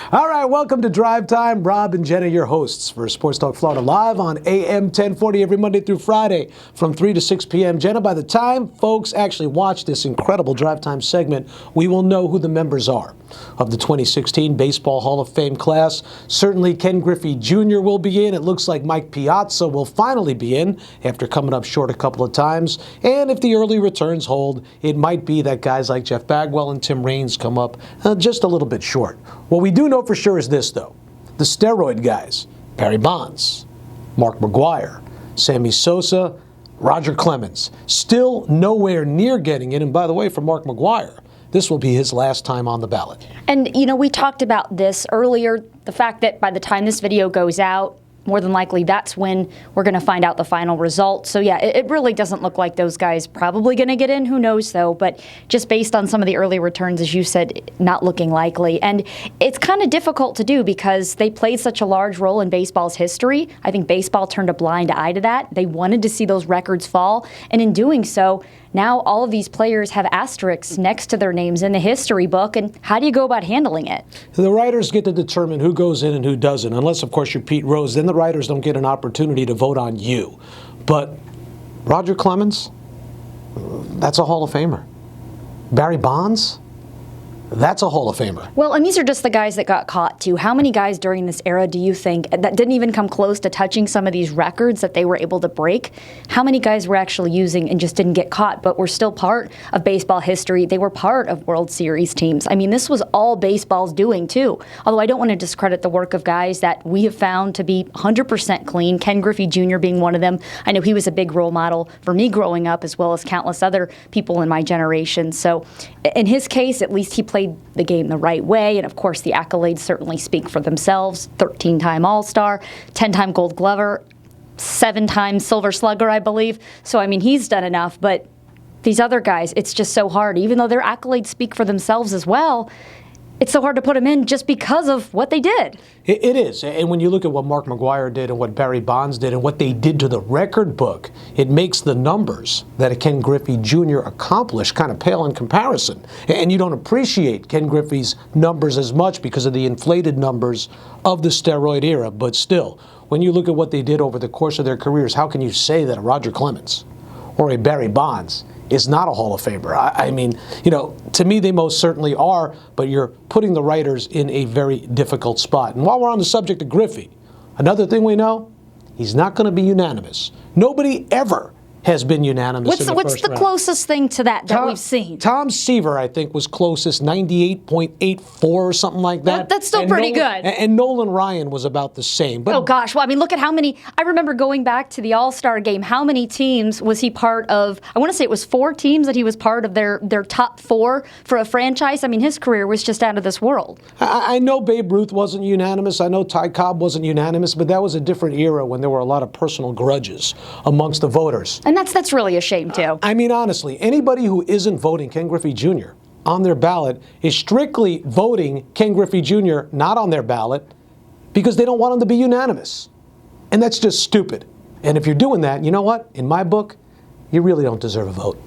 All right, welcome to Drive Time. Rob and Jenna, your hosts for Sports Talk Florida, live on AM 1040 every Monday through Friday from 3 to 6 p.m. Jenna, by the time folks actually watch this incredible Drive Time segment, we will know who the members are of the 2016 Baseball Hall of Fame class. Certainly Ken Griffey Jr. will be in. It looks like Mike Piazza will finally be in after coming up short a couple of times. And if the early returns hold, it might be that guys like Jeff Bagwell and Tim Raines come up just a little bit short. What we do know for sure is this, though. The steroid guys, Barry Bonds, Mark McGwire, Sammy Sosa, Roger Clemens, still nowhere near getting in. And by the way, for Mark McGwire, this will be his last time on the ballot. And, we talked about this earlier, the fact that by the time this video goes out, more than likely that's when we're going to find out the final result. So, yeah, it really doesn't look like those guys probably going to get in. Who knows, though? But just based on some of the early returns, as you said, not looking likely. And it's kind of difficult to do because they played such a large role in baseball's history. I think baseball turned a blind eye to that. They wanted to see those records fall. And in doing so, now all of these players have asterisks next to their names in the history book, and how do you go about handling it? The writers get to determine who goes in and who doesn't. Unless, of course, you're Pete Rose, then the writers don't get an opportunity to vote on you. But Roger Clemens, that's a Hall of Famer. Barry Bonds, that's a Hall of Famer. Well, and these are just the guys that got caught, too. How many guys during this era do you think that didn't even come close to touching some of these records that they were able to break? How many guys were actually using and just didn't get caught, but were still part of baseball history? They were part of World Series teams. I mean, this was all baseball's doing, too. Although I don't want to discredit the work of guys that we have found to be 100% clean, Ken Griffey Jr. being one of them. I know he was a big role model for me growing up, as well as countless other people in my generation. So in his case, at least he played the game the right way, and of course the accolades certainly speak for themselves. 13-time All-Star, 10-time Gold Glover, 7-time Silver Slugger, I believe. So, I mean, he's done enough, but these other guys, it's just so hard. Even though their accolades speak for themselves as well, it's so hard to put them in just because of what they did. It is. And when you look at what Mark McGwire did and what Barry Bonds did and what they did to the record book, it makes the numbers that Ken Griffey Jr. accomplished kind of pale in comparison. And you don't appreciate Ken Griffey's numbers as much because of the inflated numbers of the steroid era. But still, when you look at what they did over the course of their careers, how can you say that a Roger Clemens or a Barry Bonds is not a Hall of Famer? I mean, to me, they most certainly are, but you're putting the writers in a very difficult spot. And while we're on the subject of Griffey, another thing we know, he's not going to be unanimous. Nobody ever has been unanimous in the What's first the round. Closest thing to that we've seen? Tom Seaver, I think, was closest, 98.84 or something like that. That's still pretty good. And Nolan Ryan was about the same. But, oh, gosh. Well, I mean, look at how many. I remember going back to the All-Star game. How many teams was he part of? I want to say it was 4 teams that he was part of their top 4 for a franchise. I mean, his career was just out of this world. I know Babe Ruth wasn't unanimous. I know Ty Cobb wasn't unanimous, but that was a different era when there were a lot of personal grudges amongst the voters. And that's really a shame, too. I mean, honestly, anybody who isn't voting Ken Griffey Jr. on their ballot is strictly voting Ken Griffey Jr. not on their ballot because they don't want him to be unanimous. And that's just stupid. And if you're doing that, you know what? In my book, you really don't deserve a vote.